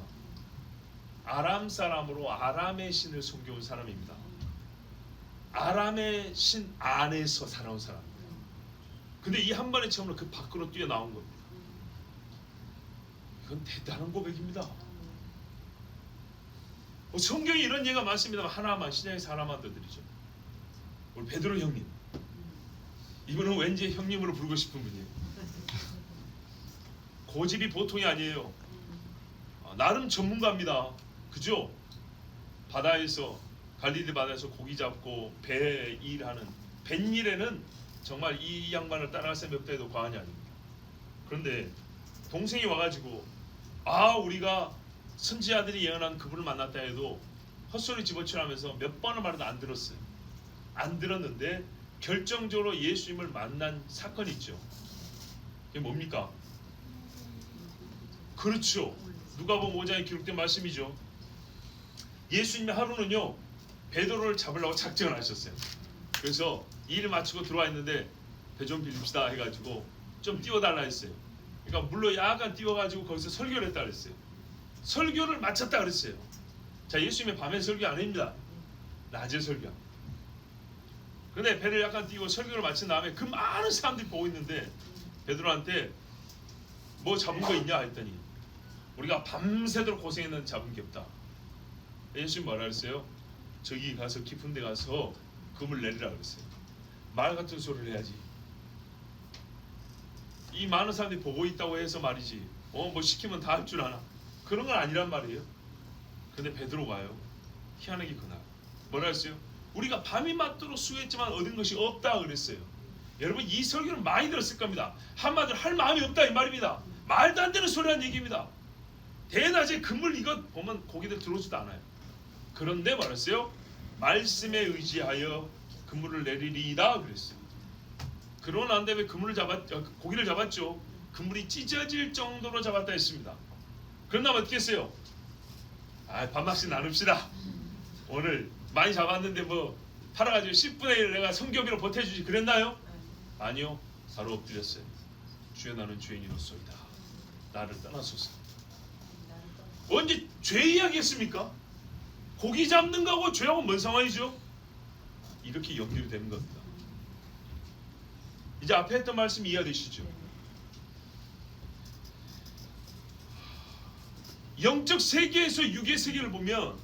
아람 사람으로 아람의 신을 섬겨온 사람입니다. 아람의 신 안에서 살아온 사람입니다. 근데 이 한 번의 체험으로 그 밖으로 뛰어나온 겁니다. 이건 대단한 고백입니다. 성경에 이런 예가 많습니다만 하나만 시장에서 하나만 더 드리죠. 우리 베드로 형님. 이분은 왠지 형님으로 부르고 싶은 분이에요. 고집이 보통이 아니에요. 나름 전문가입니다. 그죠? 바다에서 갈릴리 바다에서 고기 잡고 배 일하는 뱃일에는 정말 이 양반을 따라갈 수 몇 배도 과언이 아닙니다. 그런데 동생이 와가지고 우리가 선지자들이 예언한 그분을 만났다 해도 헛소리 집어치라면서 몇 번을 말해도 안 들었어요. 안 들었는데 결정적으로 예수님을 만난 사건이 있죠. 그게 뭡니까? 그렇죠. 누가복음 5장에 기록된 말씀이죠. 예수님의 하루는요 베드로를 잡으려고 작정을 하셨어요. 그래서 일을 마치고 들어와 있는데 배 좀 빌립시다 해가지고 좀 띄워달라 했어요. 그러니까 물로 약간 띄워가지고 거기서 설교를 했다 그랬어요. 설교를 마쳤다 그랬어요. 자 예수님의 밤에 설교 아닙니다. 낮에 설교. 근데 배를 약간 띄우고 설교를 마친 다음에 그 많은 사람들이 보고 있는데 베드로한테 뭐 잡은 거 있냐 했더니 우리가 밤새도록 고생했는데 잡은 게 없다. 예수님 뭐라 그랬어요? 저기 가서 깊은 데 가서 금을 내리라 그랬어요. 말 같은 소리를 해야지. 이 많은 사람들이 보고 있다고 해서 말이지 뭐 시키면 다 할 줄 아나. 그런 건 아니란 말이에요. 근데 베드로가요 희한하게 그날 뭐라 했어요? 우리가 밤이 맞도록 수고했지만 얻은 것이 없다 그랬어요. 여러분 이 설교는 많이 들었을 겁니다. 한마디로 할 마음이 없다 이 말입니다. 말도 안 되는 소리란 얘기입니다. 대낮에 그물 이거 보면 고기들 들어오지도 않아요. 그런데 말했어요. 말씀에 의지하여 그물을 내리리이다 그랬어요. 그러고 난 다음에 고기를 잡았죠. 그물이 찢어질 정도로 잡았다 했습니다. 그런다면 어떻게 했어요? 밥맛이 나눕시다. 오늘 많이 잡았는데 뭐 팔아가지고 10분의 1 내가 성경비로 보태주지 그랬나요? 아니요. 바로 엎드렸어요. 주여 나는 죄인이로소이다. 나를 떠나소서. 언제 죄 이야기했습니까? 고기 잡는 거하고 죄하고 뭔 상관이죠? 이렇게 연결이 되는 겁니다. 이제 앞에 했던 말씀 이해되시죠? 영적 세계에서 육의 세계를 보면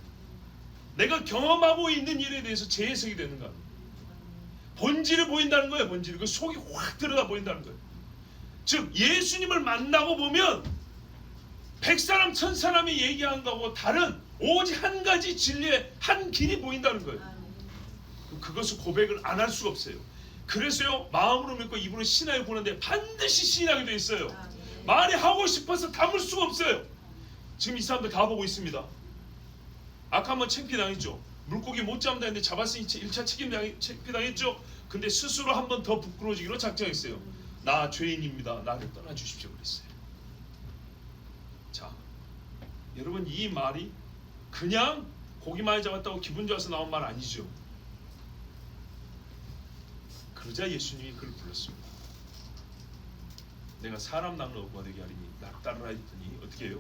내가 경험하고 있는 일에 대해서 재해석이 되는 겁니다. 본질을 보인다는 거예요. 본질. 그 속이 확 들어가 보인다는 거예요. 즉 예수님을 만나고 보면 100사람 1000사람이 얘기한 거하고 다른 오직 한 가지 진리의 한 길이 보인다는 거예요. 그것을 고백을 안 할 수가 없어요. 그래서요 마음으로 믿고 입으로 신하여 보는데 반드시 신하게 돼 있어요. 말이 하고 싶어서 담을 수가 없어요. 지금 이 사람들 다 보고 있습니다. 아까 한번 창피당했죠. 물고기 못 잡는다 했는데 잡았으니 1차 창피당했죠. 근데 스스로 한 번 더 부끄러워지기로 작정했어요. 나 죄인입니다. 나를 떠나주십시오 그랬어요. 자, 여러분 이 말이 그냥 고기 많이 잡았다고 기분 좋아서 나온 말 아니죠. 그러자 예수님이 그를 불렀습니다. 내가 사람 낚는 어부가 되게 하리니 나 따르라 했더니 어떻게 해요?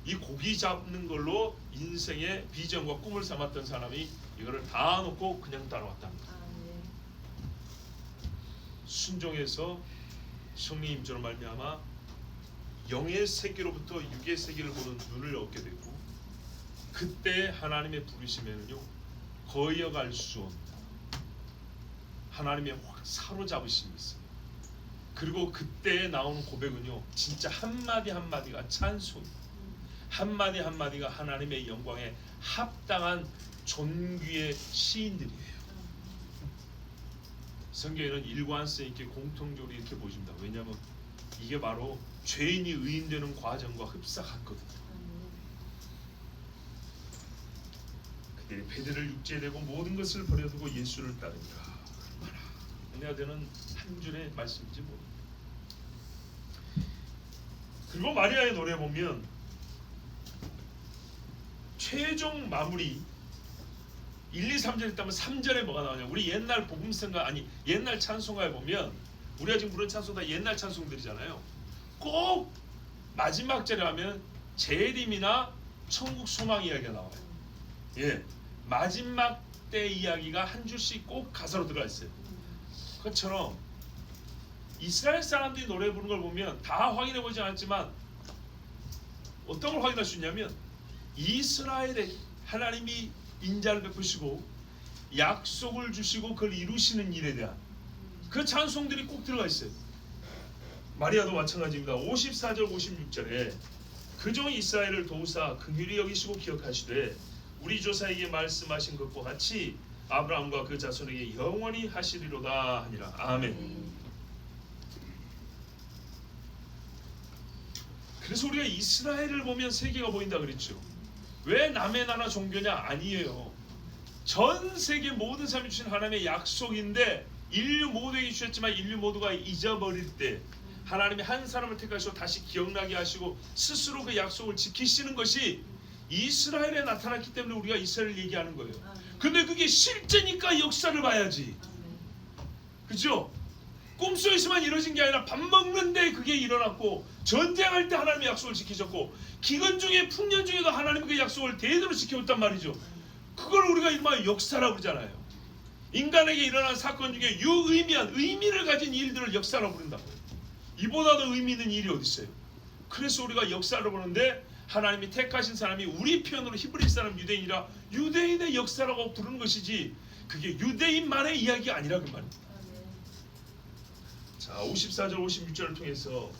이 고기 잡는 걸로 인생의 비전과 꿈을 삼았던 사람이 이거를 다 놓고 그냥 따라왔답니다. 순종해서 성령의 임재로 말미암아 영의 세계로부터 육의 세계를 보는 눈을 얻게 되고, 그때 하나님의 부르심에는요 거여갈 수 없는 하나님의 확 사로잡으심이 있어요. 그리고 그때 나오는 고백은요 진짜 한마디 한마디가 찬송, 한마디 한마디가 하나님의 영광에 합당한 존귀의 시인들이에요. 성경에는 일관성 있게 공통적으로 이렇게 보여줍니다. 왜냐하면 이게 바로 죄인이 의인되는 과정과 흡사같거든요. 그들이 베드를 육체되고 모든 것을 버려두고 예수를 따르니라. 얼마나 은혜가 되는 한 줄의 말씀인지 모릅니다. 그리고 마리아의 노래 보면 최종 마무리 1, 2, 3절 있다면 3절에 뭐가 나오냐? 우리 옛날 복음성가 아니 옛날 찬송가에 보면 우리가 지금 부른 찬송 다 옛날 찬송들이잖아요. 꼭 마지막 절에 하면 재림이나 천국 소망 이야기가 나와요. 예, 마지막 때 이야기가 한 줄씩 꼭 가사로 들어가 있어요. 그것처럼 이스라엘 사람들이 노래 부르는 걸 보면 다 확인해 보지 않았지만 어떤 걸 확인할 수 있냐면 이스라엘에 하나님이 인자를 베푸시고 약속을 주시고 그걸 이루시는 일에 대한 그 찬송들이 꼭 들어가 있어요. 마리아도 마찬가지입니다. 54절 56절에 그종 이스라엘을 도우사 긍휼히 여기시고 기억하시되 우리 조사에게 말씀하신 것과 같이 아브라함과 그 자손에게 영원히 하시리로다 하니라. 아멘. 그래서 우리가 이스라엘을 보면 세계가 보인다 그랬죠. 왜 남의 나라 종교냐? 아니에요. 전 세계 모든 사람이 주신 하나님의 약속인데 인류 모두에게 주셨지만 인류 모두가 잊어버릴 때 하나님이 한 사람을 택하시고 다시 기억나게 하시고 스스로 그 약속을 지키시는 것이 이스라엘에 나타났기 때문에 우리가 이스라엘을 얘기하는 거예요. 근데 그게 실제니까 역사를 봐야지. 그죠? 꿈속에서만 이루어진 게 아니라 밥 먹는데 그게 일어났고, 전쟁할 때 하나님의 약속을 지키셨고, 기근 중에 풍년 중에도 하나님이 그 약속을 대대로 지켜왔단 말이죠. 그걸 우리가 이름하여 역사라고 그러잖아요. 인간에게 일어난 사건 중에 유의미한 의미를 가진 일들을 역사라고 부른다고요. 이보다 더 의미 있는 일이 어디 있어요? 그래서 우리가 역사를 보는데 하나님이 택하신 사람이 우리 표현으로 히브리 사람 유대인이라 유대인의 역사라고 부르는 것이지 그게 유대인만의 이야기가 아니라 그 말입니다. 자, 54절 56절을 통해서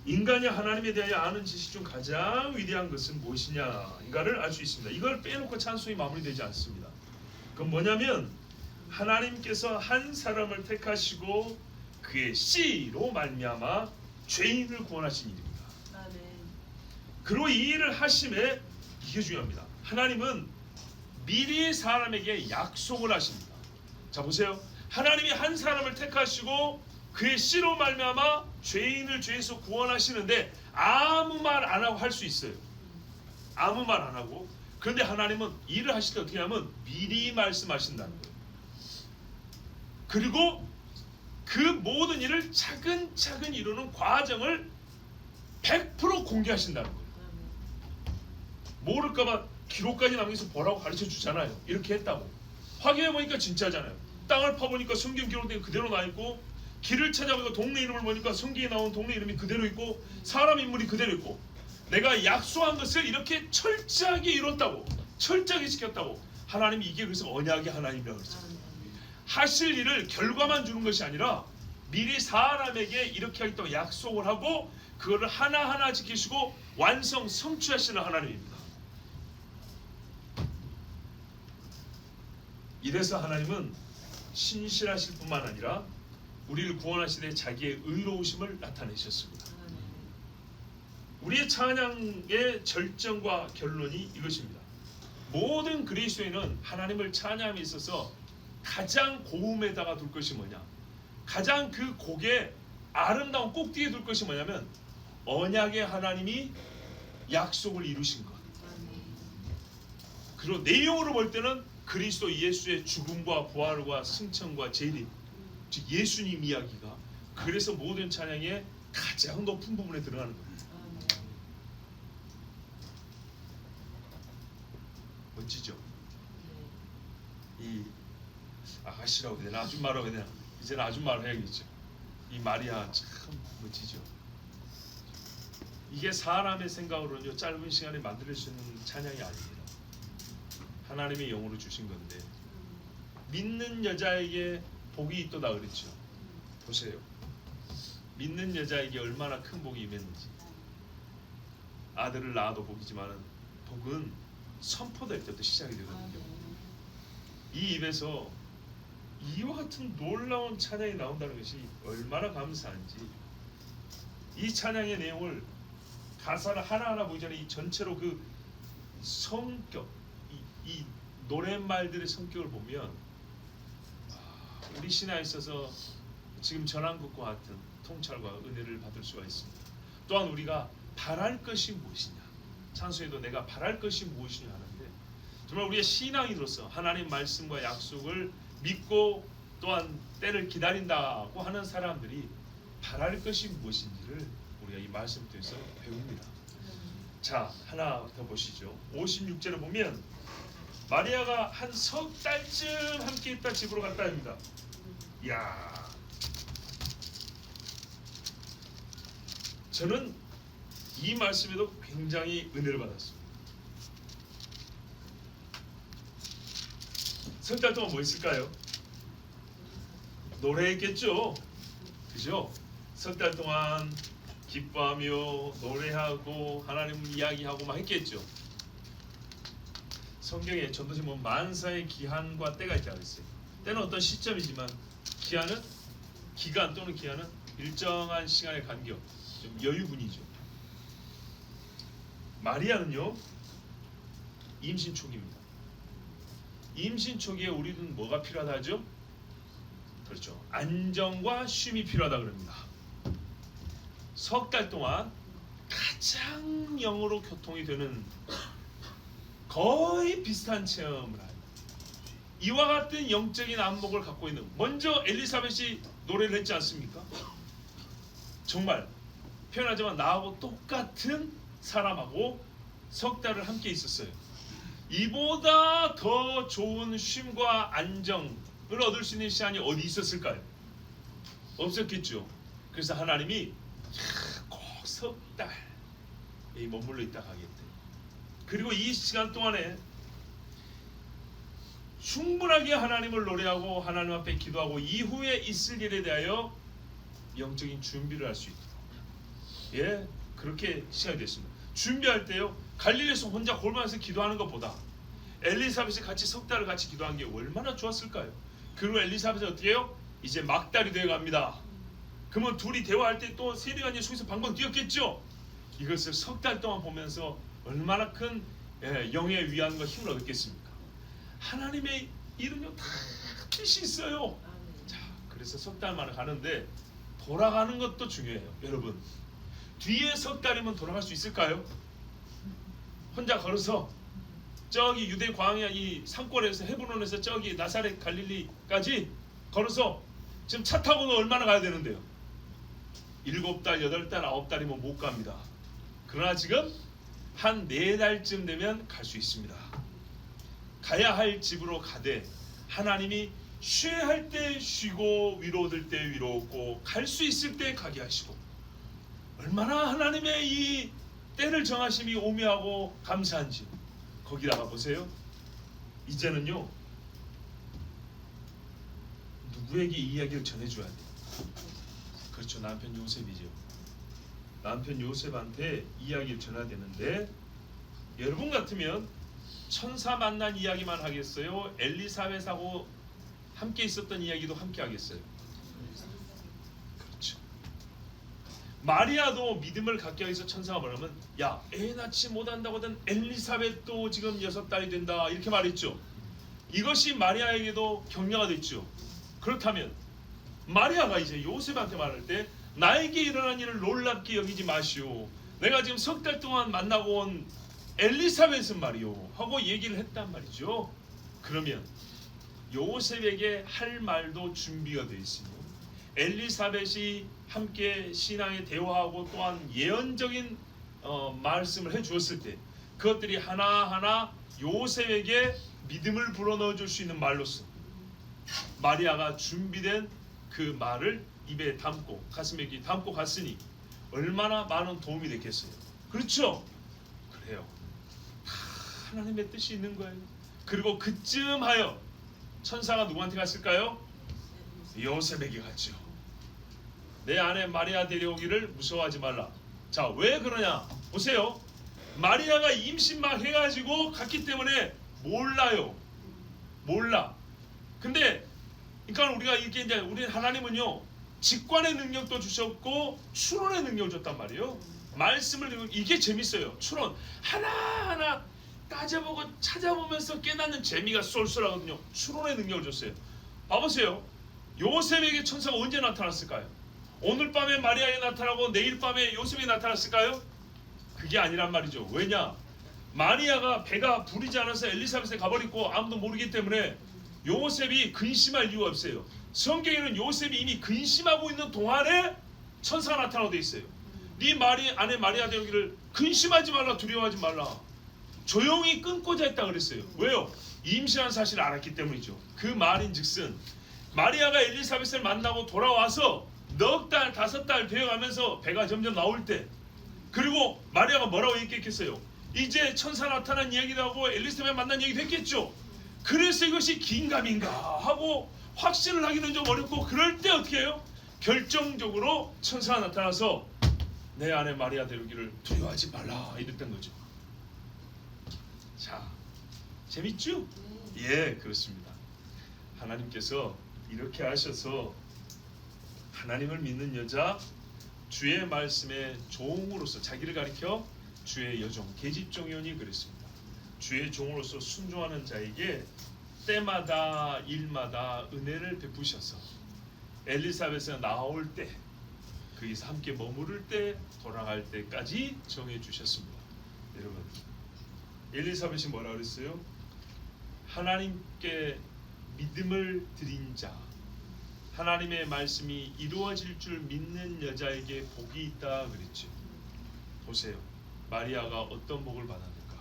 인간이 하나님에 대하여 아는 지식 중 가장 위대한 것은 무엇이냐인가를 알 수 있습니다. 이걸 빼놓고 찬송이 마무리되지 않습니다. 그건 뭐냐면 하나님께서 한 사람을 택하시고 그의 씨로 말미암아 죄인을 구원하신 일입니다. 그리고 이 일을 하심에 이게 중요합니다. 하나님은 미리 사람에게 약속을 하십니다. 자, 보세요. 하나님이 한 사람을 택하시고 그의 씨로 말미암아 죄인을 죄에서 구원하시는데 아무 말 안 하고 할 수 있어요. 아무 말 안 하고. 그런데 하나님은 일을 하실 때 어떻게 하면 미리 말씀하신다는 거예요. 그리고 그 모든 일을 차근차근 이루는 과정을 100% 공개하신다는 거예요. 모를까봐 기록까지 남겨서 보라고 가르쳐 주잖아요. 이렇게 했다고. 확인해 보니까 진짜잖아요. 땅을 파보니까 성경 기록된 그대로 나 있고, 길을 찾아보니까 동네 이름을 보니까 성경에 나온 동네 이름이 그대로 있고, 사람 인물이 그대로 있고, 내가 약속한 것을 이렇게 철저하게 이뤘다고, 철저하게 지켰다고. 하나님이 이게 그래서 언약의 하나님이라고 그러죠. 하실 일을 결과만 주는 것이 아니라 미리 사람에게 이렇게 하겠다고 약속을 하고 그거를 하나하나 지키시고 완성 성취하시는 하나님입니다. 이래서 하나님은 신실하실 뿐만 아니라 우리를 구원하시되 자기의 의로우심을 나타내셨습니다. 우리의 찬양의 절정과 결론이 이것입니다. 모든 그리스도인은 하나님을 찬양함에 있어서 가장 고음에다가 둘 것이 뭐냐, 가장 그 곡의 아름다운 꼭대기에 둘 것이 뭐냐면 언약의 하나님이 약속을 이루신 것. 그리고 내용으로 볼 때는 그리스도 예수의 죽음과 부활과 승천과 재림, 즉 예수님 이야기가 그래서 모든 찬양의 가장 높은 부분에 들어가는 겁니다. 멋지죠. 이 아가씨라고 해야 되나 아줌마라고 해야 되나 이제는 아줌마로 해야겠죠. 이 마리아 참 멋지죠. 이게 사람의 생각으로는요 짧은 시간에 만들 수 있는 찬양이 아닙니다. 하나님의 영으로 주신 건데 믿는 여자에게 복이 있도다 그랬죠. 보세요. 믿는 여자에게 얼마나 큰 복이 임했는지. 아들을 낳아도 복이지만 복은 선포될 때부터 시작이 되거든요. 이 입에서 이와 같은 놀라운 찬양이 나온다는 것이 얼마나 감사한지. 이 찬양의 내용을 가사를 하나하나 보기 전에 이 전체로 그 성격, 이 노랫말들의 성격을 보면 우리 신화에 있어서 지금 전한국과 같은 통찰과 은혜를 받을 수가 있습니다. 또한 우리가 바랄 것이 무엇이냐, 찬송에도 내가 바랄 것이 무엇이냐 하는데 정말 우리의 신앙인으로서 하나님 말씀과 약속을 믿고 또한 때를 기다린다고 하는 사람들이 바랄 것이 무엇인지를 우리가 이 말씀 통해서 배웁니다. 자, 하나 더 보시죠. 56절을 보면 마리아가 한 석 달쯤 함께 있다 집으로 갔다 합니다. 이야, 저는 이 말씀에도 굉장히 은혜를 받았습니다. 석 달 동안 뭐 했을까요? 노래했겠죠. 그죠? 석 달 동안 기뻐하며 노래하고 하나님 이야기하고 막 했겠죠. 성경에 전도서 보면 만사의 기한과 때가 있다고 했어요. 때는 어떤 시점이지만 기한은 기간 또는 기한은 일정한 시간의 간격, 좀 여유분이죠. 마리아는요 임신 초기입니다. 임신 초기에 우리는 뭐가 필요하다 하죠? 그렇죠. 안정과 쉼이 필요하다 그럽니다. 석 달 동안 가장 영으로 교통이 되는 거의 비슷한 체험을 합니다. 이와 같은 영적인 안목을 갖고 있는, 먼저 엘리사벳이 노래를 했지 않습니까? 정말 표현하자면 나하고 똑같은 사람하고 석 달을 함께 있었어요. 이보다 더 좋은 쉼과 안정을 얻을 수 있는 시간이 어디 있었을까요? 없었겠죠. 그래서 하나님이 꼭 석 달 머물러 있다 가겠대. 그리고 이 시간 동안에 충분하게 하나님을 노래하고 하나님 앞에 기도하고 이후에 있을 일에 대하여 영적인 준비를 할 수 있도록, 예, 그렇게 시간이 됐습니다. 준비할 때요 갈릴리에서 혼자 골방에서 기도하는 것보다 엘리사벳이 같이 석 달을 같이 기도한 게 얼마나 좋았을까요? 그리고 엘리사벳이 어떻게 해요? 이제 막달이 되어 갑니다. 그러면 둘이 대화할 때 또 세례관이 속에서 방방 뛰었겠죠. 이것을 석 달 동안 보면서 얼마나 큰 영의 위안과 힘을 얻겠습니까? 하나님의 일은요 다 뜻이 있어요. 자, 그래서 석 달만에 가는데 돌아가는 것도 중요해요. 여러분, 뒤에 석 달이면 돌아갈 수 있을까요? 혼자 걸어서 저기 유대 광야 이 산골에서 헤브론에서 저기 나사렛 갈릴리까지 걸어서 지금 차 타고도 얼마나 가야 되는데요? 7달, 8달, 9달이면 못 갑니다. 그러나 지금 한 4달쯤 되면 갈 수 있습니다. 가야 할 집으로 가되 하나님이 쉬어야 할 때 쉬고 위로 얻을 때 위로 얻고 갈 수 있을 때 가게 하시고, 얼마나 하나님의 이 때를 정하심이 오묘하고 감사한지. 거기다가 보세요. 이제는요 누구에게 이 이야기를 전해줘야 돼요? 그렇죠, 남편 요셉이죠. 남편 요셉한테 이야기를 전해야 되는데, 여러분 같으면 천사 만난 이야기만 하겠어요? 엘리사벳하고 함께 있었던 이야기도 함께 하겠어요? 그렇죠. 마리아도 믿음을 갖게 하기 위해서 천사가 뭐냐면, 야, 애 낳지 못한다고 하던 엘리사벳도 지금 6달이 된다 이렇게 말했죠. 이것이 마리아에게도 격려가 됐죠. 그렇다면 마리아가 이제 요셉한테 말할 때 나에게 일어난 일을 놀랍게 여기지 마시오, 내가 지금 석 달 동안 만나고 온 엘리사벳은 말이오 하고 얘기를 했단 말이죠. 그러면 요셉에게 할 말도 준비가 되어 있으며 엘리사벳이 함께 신앙에 대화하고 또한 예언적인 말씀을 해 주었을 때 그것들이 하나하나 요셉에게 믿음을 불어넣어 줄 수 있는 말로서 마리아가 준비된 그 말을 입에 담고 가슴에 담고 갔으니 얼마나 많은 도움이 됐겠어요. 그렇죠? 그래요. 다 하나님의 뜻이 있는 거예요. 그리고 그쯤 하여 천사가 누구한테 갔을까요? 요셉에게 갔죠. 내 아내 마리아 데려오기를 무서워하지 말라. 자, 왜 그러냐? 보세요. 마리아가 임신 막 해가지고 갔기 때문에 몰라요. 몰라. 근데 그러니까 우리가 이게 이제 우리 하나님은요 직관의 능력도 주셨고 추론의 능력을 줬단 말이에요. 말씀을 이게 재밌어요. 추론 하나하나 따져보고 찾아보면서 깨닫는 재미가 쏠쏠하거든요. 추론의 능력을 줬어요. 봐보세요. 요셉에게 천사가 언제 나타났을까요? 오늘 밤에 마리아에 나타나고 내일 밤에 요셉이 나타났을까요? 그게 아니란 말이죠. 왜냐? 마리아가 배가 부리지 않아서 엘리사벳에 가버리고 아무도 모르기 때문에 요셉이 근심할 이유가 없어요. 성경에는 요셉이 이미 근심하고 있는 동안에 천사가 나타나고 돼 있어요. 네 아내 마리아 데려오기를 근심하지 말라, 두려워하지 말라. 조용히 끊고자 했다 그랬어요. 왜요? 임신한 사실을 알았기 때문이죠. 그 말인즉슨 마리아가 엘리사벳을 만나고 돌아와서 넉 달, 5달 되어가면서 배가 점점 나올 때, 그리고 마리아가 뭐라고 얘기했겠어요? 이제 천사 나타난 이야기도 하고 엘리사벳 만난 얘기도 했겠죠. 그래서 이것이 긴가민가 하고 확신을 하기는 좀 어렵고, 그럴 때 어떻게 해요? 결정적으로 천사가 나타나서 내 아내 마리아 데려오기를 두려워하지 말라 이랬던 거죠. 자, 재밌죠? 예, 그렇습니다. 하나님께서 이렇게 하셔서 하나님을 믿는 여자, 주의 말씀의 종으로서 자기를 가리켜 주의 여종, 계집종이오니 그랬습니다. 주의 종으로서 순종하는 자에게 때마다 일마다 은혜를 베푸셔서 엘리사벳이 나올 때, 거기서 함께 머무를 때, 돌아갈 때까지 정해 주셨습니다. 여러분, 엘리사벳이 뭐라 그랬어요? 하나님께 믿음을 드린 자, 하나님의 말씀이 이루어질 줄 믿는 여자에게 복이 있다 그랬죠. 보세요. 마리아가 어떤 복을 받았는가?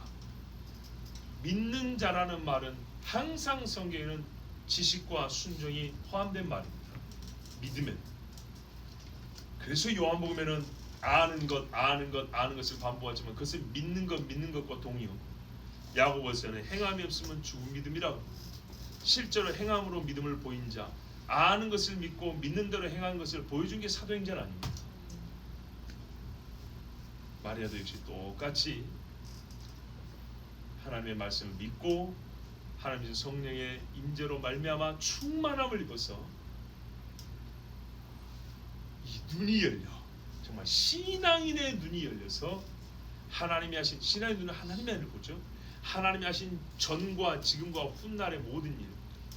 믿는 자라는 말은 항상 성경에는 지식과 순종이 포함된 말입니다. 믿으면. 그래서 요한복음에는 아는 것을 반복하지만 그것을 믿는 것과 동의요. 야고보서는 행함이 없으면 죽은 믿음이라고. 실제로 행함으로 믿음을 보인 자, 아는 것을 믿고 믿는 대로 행하는 것을 보여준 게 사도행전 아닙니다. 마리아도 역시 똑같이 하나님의 말씀을 믿고 하나님의 성령의 임재로 말미암아 충만함을 입어서 이 눈이 열려, 정말 신앙인의 눈이 열려서 하나님이 하신, 신앙의 눈은 하나님의 눈을 보죠. 하나님이 하신 전과 지금과 훗날의 모든 일,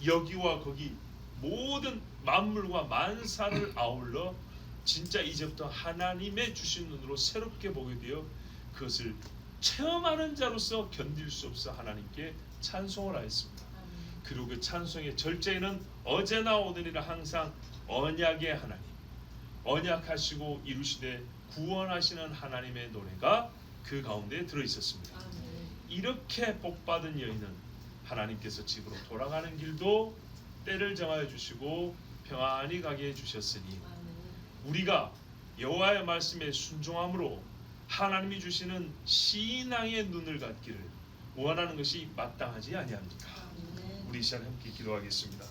여기와 거기 모든 만물과 만사를 아울러 진짜 이제부터 하나님의 주신 눈으로 새롭게 보게 되어 그것을 체험하는 자로서 견딜 수 없어 하나님께 찬송을 하였습니다. 그리고 그 찬송의 절제에는 어제나 오늘이라 항상 언약의 하나님, 언약하시고 이루시되 구원하시는 하나님의 노래가 그 가운데 들어있었습니다. 이렇게 복받은 여인은 하나님께서 집으로 돌아가는 길도 때를 정하여 주시고 평안히 가게 해주셨으니 우리가 여호와의 말씀에 순종함으로 하나님이 주시는 신앙의 눈을 갖기를 원하는 것이 마땅하지 아니합니까? 우리 이 시간 함께 기도하겠습니다.